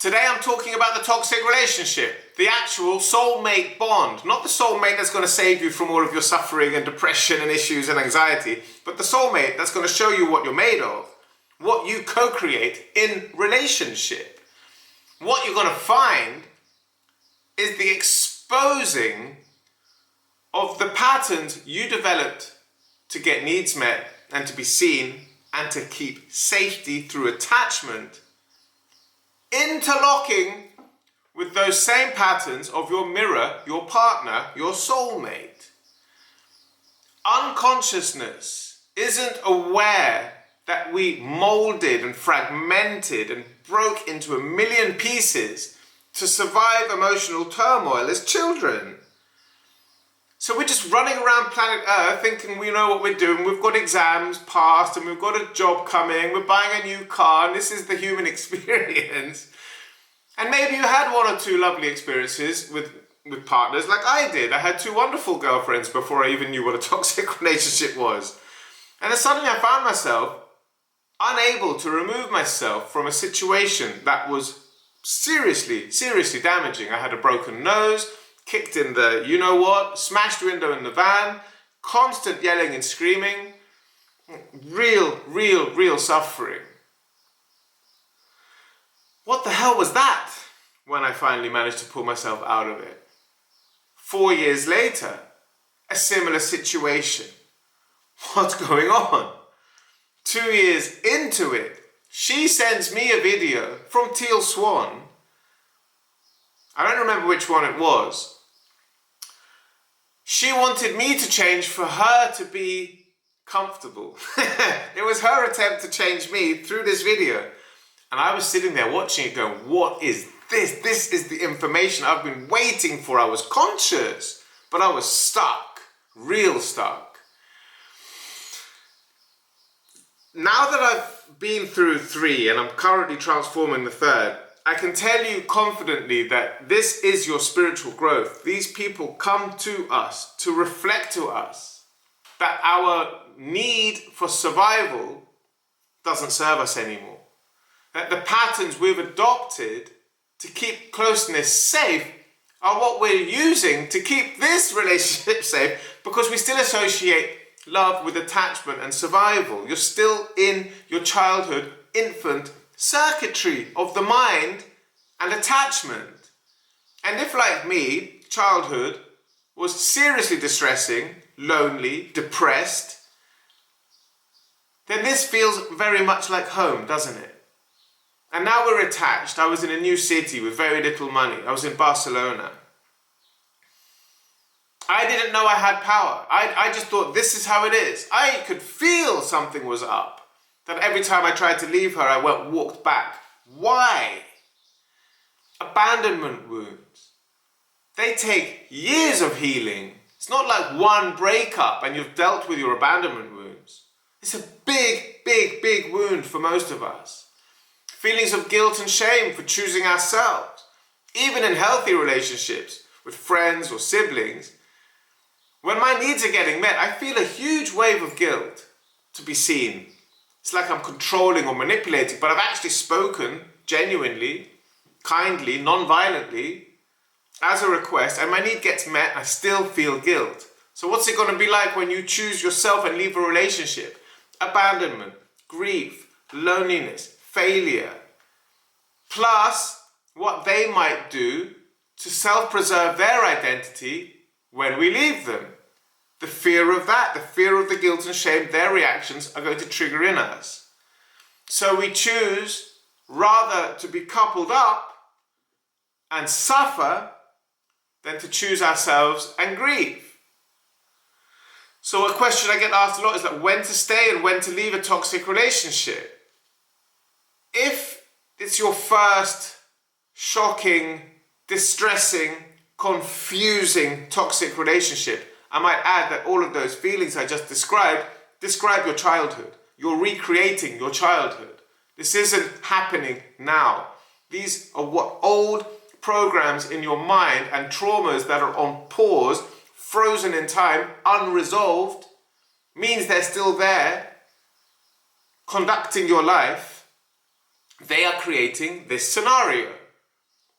Today I'm talking about the toxic relationship, the actual soulmate bond, not the soulmate that's going to save you from all of your suffering and depression and issues and anxiety, but the soulmate that's going to show you what you're made of, what you co-create in relationship. What you're going to find is the exposing of the patterns you developed to get needs met and to be seen and to keep safety through attachment, interlocking with those same patterns of your mirror, your partner, your soulmate. Unconsciousness isn't aware that we molded and fragmented and broke into a million pieces to survive emotional turmoil as children. So we're just running around planet Earth thinking we know what we're doing. We've got exams passed and we've got a job coming. We're buying a new car and this is the human experience. And maybe you had one or two lovely experiences with partners like I did. I had two wonderful girlfriends before I even knew what a toxic relationship was. And then suddenly I found myself unable to remove myself from a situation that was seriously damaging. I had a broken nose, kicked in the you-know-what, smashed window in the van, constant yelling and screaming, real suffering. What the hell was that when I finally managed to pull myself out of it? 4 years later, a similar situation. What's going on? 2 years into it, she sends me a video from Teal Swan. I don't remember which one it was. She wanted me to change for her to be comfortable. It was her attempt to change me through this video. And I was sitting there watching it going, what is this? This is the information I've been waiting for. I was conscious, but I was stuck, real stuck. Now that I've been through 3 and I'm currently transforming the 3rd, I can tell you confidently that this is your spiritual growth. These people come to us to reflect to us that our need for survival doesn't serve us anymore. That the patterns we've adopted to keep closeness safe are what we're using to keep this relationship safe, because we still associate love with attachment and survival. You're still in your childhood, infant circuitry of the mind and attachment. And if, like me, childhood was seriously distressing, lonely, depressed, then this feels very much like home, doesn't it? And now we're attached. I was in a new city with very little money. I was in Barcelona. I didn't know I had power. I just thought this is how it is. I could feel something was up. That every time I tried to leave her, I walked back. Why? Abandonment wounds. They take years of healing. It's not like one breakup and you've dealt with your abandonment wounds. It's a big wound for most of us. Feelings of guilt and shame for choosing ourselves. Even in healthy relationships with friends or siblings, when my needs are getting met, I feel a huge wave of guilt to be seen. It's like I'm controlling or manipulating, but I've actually spoken genuinely, kindly, non-violently, as a request, and my need gets met, I still feel guilt. So what's it going to be like when you choose yourself and leave a relationship? Abandonment, grief, loneliness, failure, plus what they might do to self-preserve their identity when we leave them. The fear of that, the fear of the guilt and shame, their reactions are going to trigger in us. So we choose rather to be coupled up and suffer than to choose ourselves and grieve. So a question I get asked a lot is that when to stay and when to leave a toxic relationship. If it's your first shocking, distressing, confusing toxic relationship, I might add that all of those feelings I just describe your childhood. You're recreating your childhood. This isn't happening now. These are what old programs in your mind and traumas that are on pause, frozen in time, unresolved, means they're still there, conducting your life. They are creating this scenario.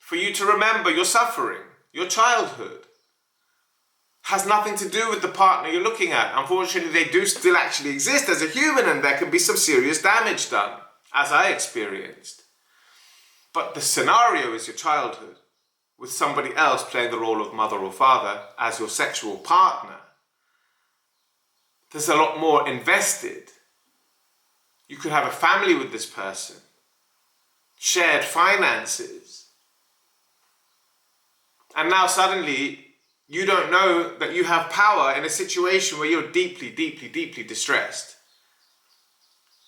for you to remember your suffering, your childhood. Has nothing to do with the partner you're looking at. Unfortunately, they do still actually exist as a human, and there can be some serious damage done, as I experienced. But the scenario is your childhood, with somebody else playing the role of mother or father as your sexual partner. There's a lot more invested. You could have a family with this person, shared finances, and now suddenly you don't know that you have power in a situation where you're deeply, deeply, deeply distressed.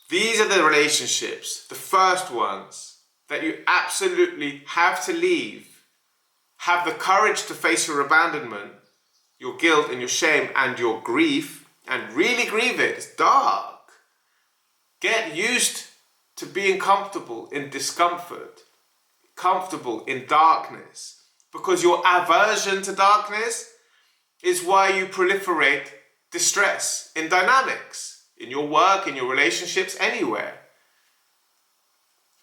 These are the relationships, the first ones, that you absolutely have to leave. Have the courage to face your abandonment, your guilt and your shame and your grief, and really grieve it. It's dark. Get used to being comfortable in discomfort, comfortable in darkness, because your aversion to darkness is why you proliferate distress in dynamics, in your work, in your relationships, anywhere.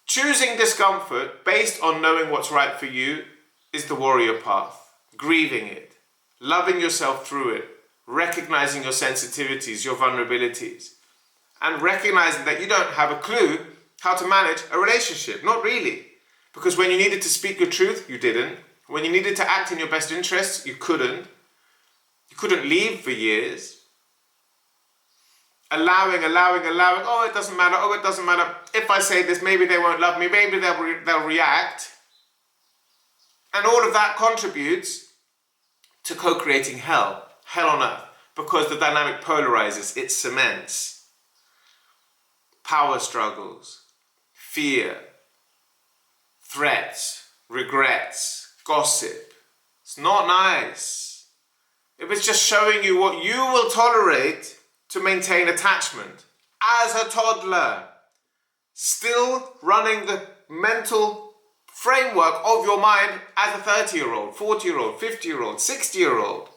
Choosing discomfort based on knowing what's right for you is the warrior path. Grieving it, loving yourself through it, recognizing your sensitivities, your vulnerabilities, and recognizing that you don't have a clue how to manage a relationship. Not really. Because when you needed to speak your truth, you didn't. When you needed to act in your best interests, you couldn't. You couldn't leave for years. Allowing, oh, it doesn't matter. If I say this, maybe they won't love me, maybe they'll react. And all of that contributes to co-creating hell on earth, because the dynamic polarizes, it cements. Power struggles, fear, threats, regrets, gossip. It's not nice. If it's just showing you what you will tolerate to maintain attachment as a toddler, still running the mental framework of your mind as a 30-year-old, 40-year-old, 50-year-old, 60-year-old.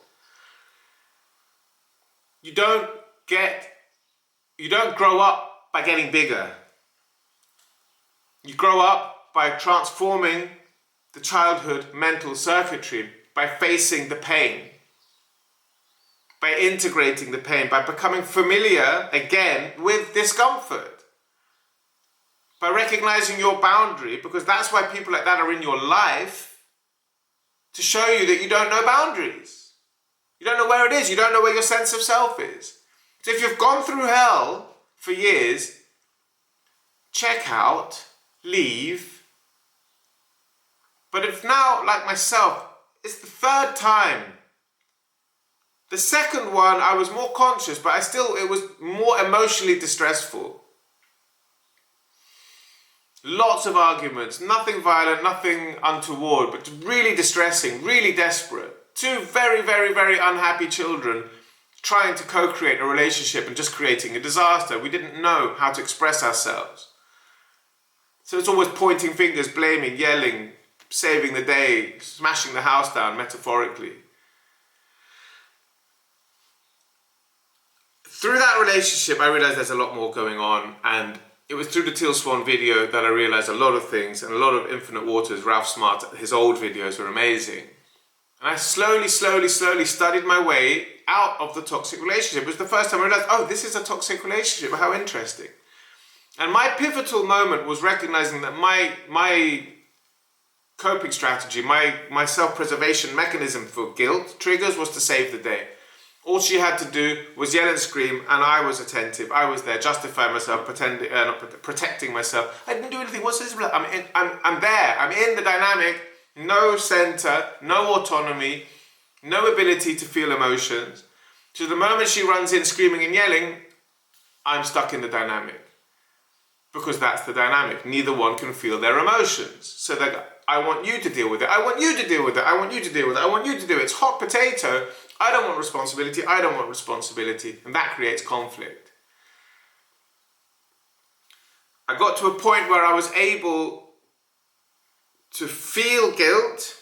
You don't grow up by getting bigger. You grow up by transforming the childhood mental circuitry, by facing the pain, by integrating the pain, by becoming familiar again with discomfort, by recognizing your boundary, because that's why people like that are in your life, to show you that you don't know boundaries. You don't know where it is. You don't know where your sense of self is. So if you've gone through hell for years, check out, leave. But if now, like myself, it's the third time. The second one, I was more conscious, but it was more emotionally distressful. Lots of arguments, nothing violent, nothing untoward, but really distressing, really desperate. Two very, very, very unhappy children trying to co-create a relationship and just creating a disaster. We didn't know how to express ourselves. So it's always pointing fingers, blaming, yelling, saving the day, smashing the house down, metaphorically. Through that relationship, I realized there's a lot more going on, and it was through the Teal Swan video that I realized a lot of things, and a lot of Infinite Waters, Ralph Smart, his old videos were amazing. And I slowly studied my way out of the toxic relationship. It was the first time I realized, oh, this is a toxic relationship, how interesting. And my pivotal moment was recognizing that my coping strategy, my self-preservation mechanism for guilt triggers was to save the day. All she had to do was yell and scream, and I was attentive. I was there, justifying myself, protecting myself. I didn't do anything. What's this? I'm there. I'm in the dynamic. No center, no autonomy, no ability to feel emotions. So the moment she runs in screaming and yelling, I'm stuck in the dynamic. Because that's the dynamic. Neither one can feel their emotions. So that I want you to deal with it. I want you to deal with it. I want you to deal with it. I want you to do it. It's hot potato. I don't want responsibility. I don't want responsibility. And that creates conflict. I got to a point where I was able to feel guilt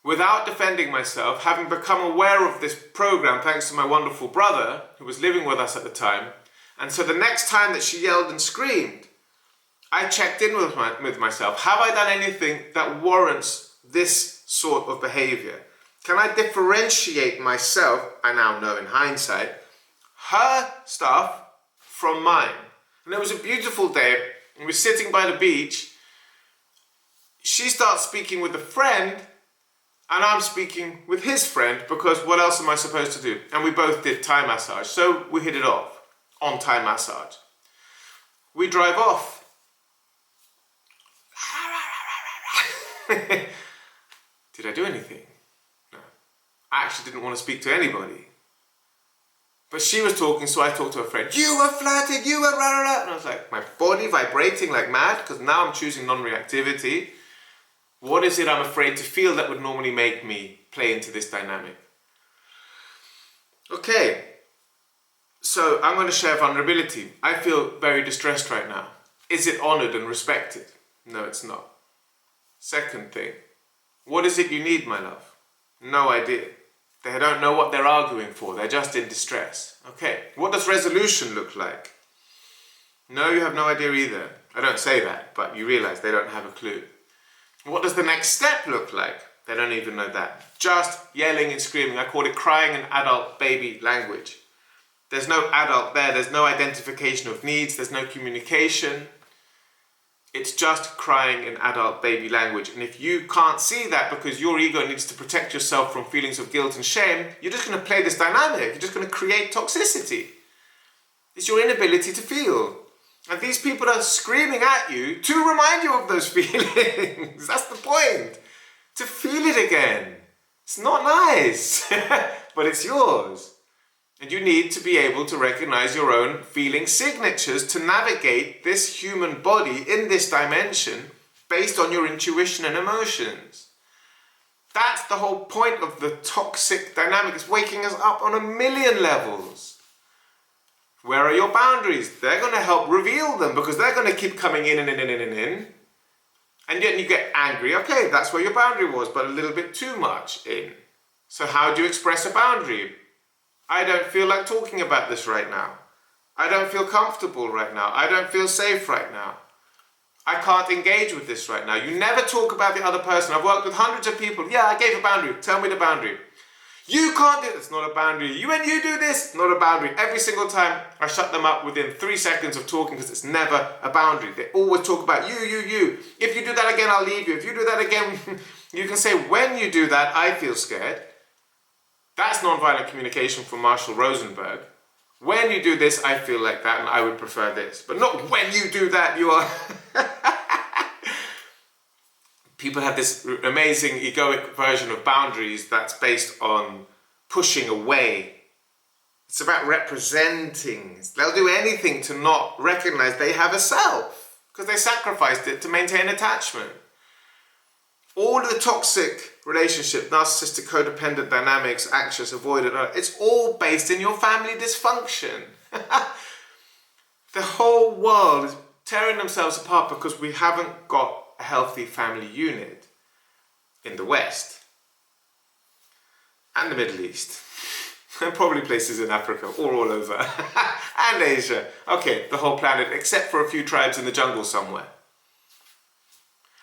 without defending myself, having become aware of this program thanks to my wonderful brother who was living with us at the time. And so the next time that she yelled and screamed, I checked in with myself. Have I done anything that warrants this sort of behavior? Can I differentiate myself, I now know in hindsight, her stuff from mine? And it was a beautiful day, and we're sitting by the beach. She starts speaking with a friend, and I'm speaking with his friend, because what else am I supposed to do? And we both did Thai massage, so we hit it off on Thai massage. We drive off. Did I do anything? No. I actually didn't want to speak to anybody. But she was talking, so I talked to a friend. You were flirting, you were rah, rah, rah. And I was like, my body vibrating like mad, because now I'm choosing non-reactivity. What is it I'm afraid to feel that would normally make me play into this dynamic? Okay, so I'm going to share vulnerability. I feel very distressed right now. Is it honored and respected? No, it's not. Second thing, what is it you need, my love? No idea. They don't know what they're arguing for. They're just in distress. Okay, what does resolution look like? No, you have no idea either. I don't say that, but you realize they don't have a clue. What does the next step look like? They don't even know that. Just yelling and screaming. I call it crying in adult baby language. There's no adult there. There's no identification of needs. There's no communication. It's just crying in adult baby language. And if you can't see that because your ego needs to protect yourself from feelings of guilt and shame, you're just going to play this dynamic. You're just going to create toxicity. It's your inability to feel. And these people are screaming at you to remind you of those feelings. That's the point. To feel it again. It's not nice, but it's yours. And you need to be able to recognize your own feeling signatures to navigate this human body in this dimension based on your intuition and emotions. That's the whole point of the toxic dynamic. It's waking us up on a million levels. Where are your boundaries? They're going to help reveal them because they're going to keep coming in and in and in and in. And yet you get angry. Okay, that's where your boundary was, but a little bit too much in. So how do you express a boundary? I don't feel like talking about this right now. I don't feel comfortable right now. I don't feel safe right now. I can't engage with this right now. You never talk about the other person. I've worked with hundreds of people. Yeah, I gave a boundary. Tell me the boundary. You can't do this. It's not a boundary. When you do this, not a boundary. Every single time I shut them up within 3 seconds of talking because it's never a boundary. They always talk about you. If you do that again, I'll leave you. If you do that again, you can say, when you do that, I feel scared. That's nonviolent communication from Marshall Rosenberg. When you do this, I feel like that and I would prefer this. But not when you do that, you are... People have this amazing egoic version of boundaries that's based on pushing away. It's about representing. They'll do anything to not recognize they have a self because they sacrificed it to maintain attachment. All of the toxic relationship, narcissistic, codependent dynamics, anxious, avoidant, it's all based in your family dysfunction. The whole world is tearing themselves apart because we haven't got a healthy family unit in the West and the Middle East and probably places in Africa or all over and Asia. Okay, the whole planet except for a few tribes in the jungle somewhere.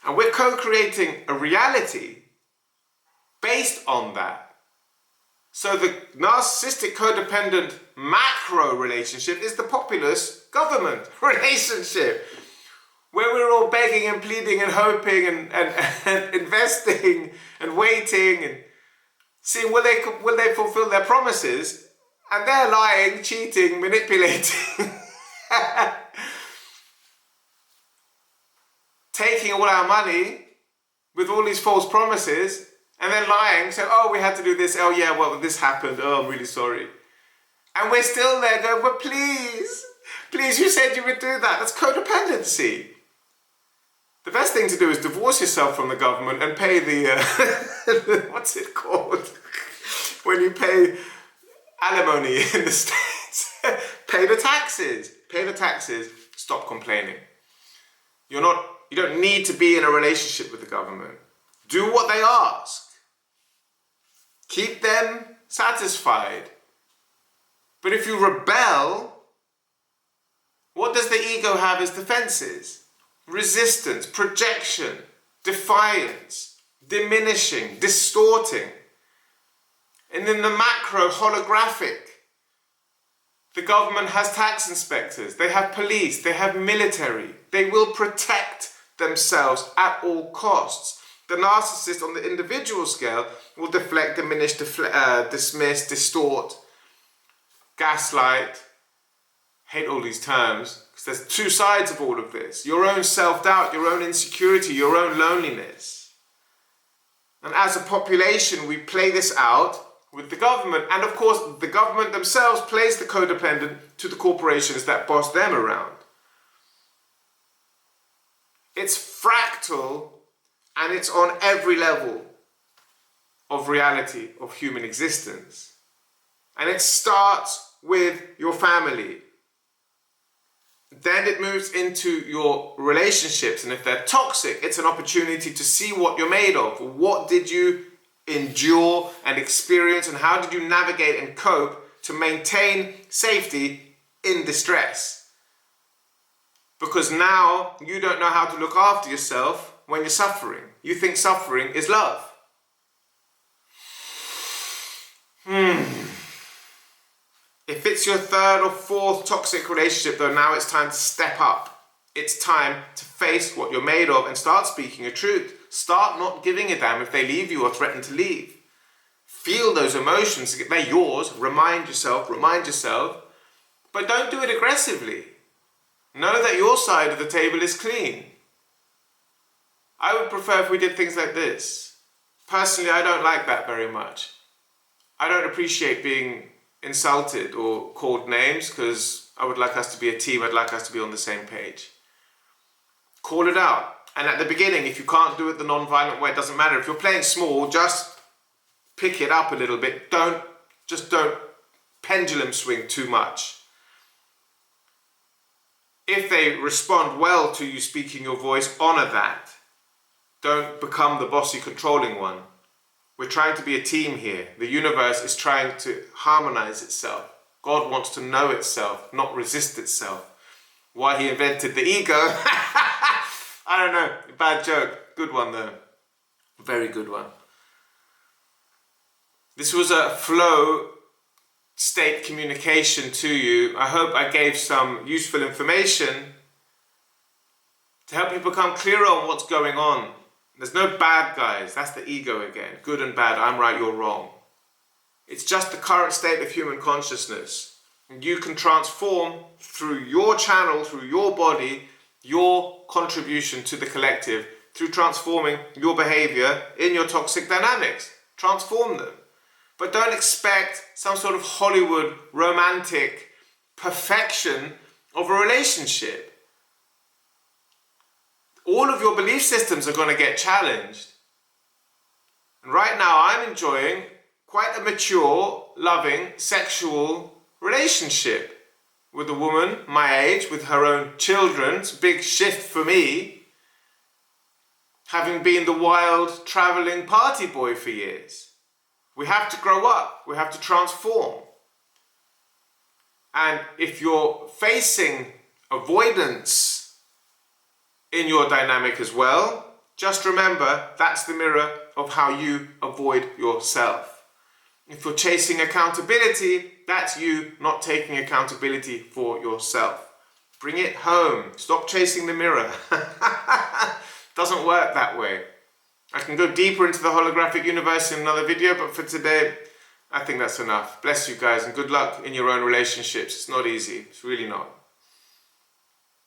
And we're co-creating a reality based on that. So the narcissistic codependent macro relationship is the populist government relationship, where we're all begging and pleading and hoping and investing and waiting and seeing will they fulfill their promises, and they're lying, cheating, manipulating, taking all our money with all these false promises, and then lying, saying, oh, we had to do this, oh yeah, well, this happened, oh, I'm really sorry. And we're still there going, but please, you said you would do that. That's codependency. The best thing to do is divorce yourself from the government and pay the, what's it called? When you pay alimony in the States. Pay the taxes, stop complaining. You don't need to be in a relationship with the government. Do what they ask. Keep them satisfied. But if you rebel, what does the ego have as defenses? resistance, projection, defiance, diminishing, distorting. And in the macro, holographic, the government has tax inspectors, they have police, they have military. They will protect themselves at all costs. The narcissist on the individual scale will deflect, diminish, dismiss, distort, gaslight. Hate all these terms because there's two sides of all of this. Your own self-doubt, your own insecurity, your own loneliness. And as a population, we play this out with the government. And of course, the government themselves plays the codependent to the corporations that boss them around. It's fractal, and it's on every level of reality, of human existence. And it starts with your family. Then it moves into your relationships. And if they're toxic, it's an opportunity to see what you're made of. What did you endure and experience, and how did you navigate and cope to maintain safety in distress? Because now you don't know how to look after yourself when you're suffering. You think suffering is love. If it's your third or fourth toxic relationship, though, now it's time to step up. It's time to face what you're made of and start speaking your truth. Start not giving a damn if they leave you or threaten to leave. Feel those emotions. They're yours. Remind yourself. But don't do it aggressively. Know that your side of the table is clean. I would prefer if we did things like this. Personally, I don't like that very much. I don't appreciate being insulted or called names because I would like us to be a team. I'd like us to be on the same page. Call it out. And at the beginning, if you can't do it the non-violent way, it doesn't matter. If you're playing small, just pick it up a little bit. Don't pendulum swing too much. If they respond well to you speaking your voice, honor that. Don't become the bossy, controlling one. We're trying to be a team here. The universe is trying to harmonize itself. God wants to know itself, not resist itself. Why he invented the ego? I don't know. Bad joke. Good one though. Very good one. This was a flow state communication to you. I hope I gave some useful information to help you become clearer on what's going on. There's no bad guys. That's the ego again. Good and bad. I'm right, you're wrong. It's just the current state of human consciousness. And you can transform through your channel, through your body, your contribution to the collective, through transforming your behavior in your toxic dynamics. Transform them. But don't expect some sort of Hollywood romantic perfection of a relationship. All of your belief systems are going to get challenged. And right now I'm enjoying quite a mature, loving, sexual relationship with a woman my age, with her own children. It's a big shift for me, having been the wild, traveling party boy for years. We have to grow up. We have to transform. And if you're facing avoidance in your dynamic as well, just remember that's the mirror of how you avoid yourself. If you're chasing accountability, that's you not taking accountability for yourself. Bring it home. Stop chasing the mirror. Doesn't work that way. I can go deeper into the holographic universe in another video, but for today, I think that's enough. Bless you guys and good luck in your own relationships. It's not easy. It's really not.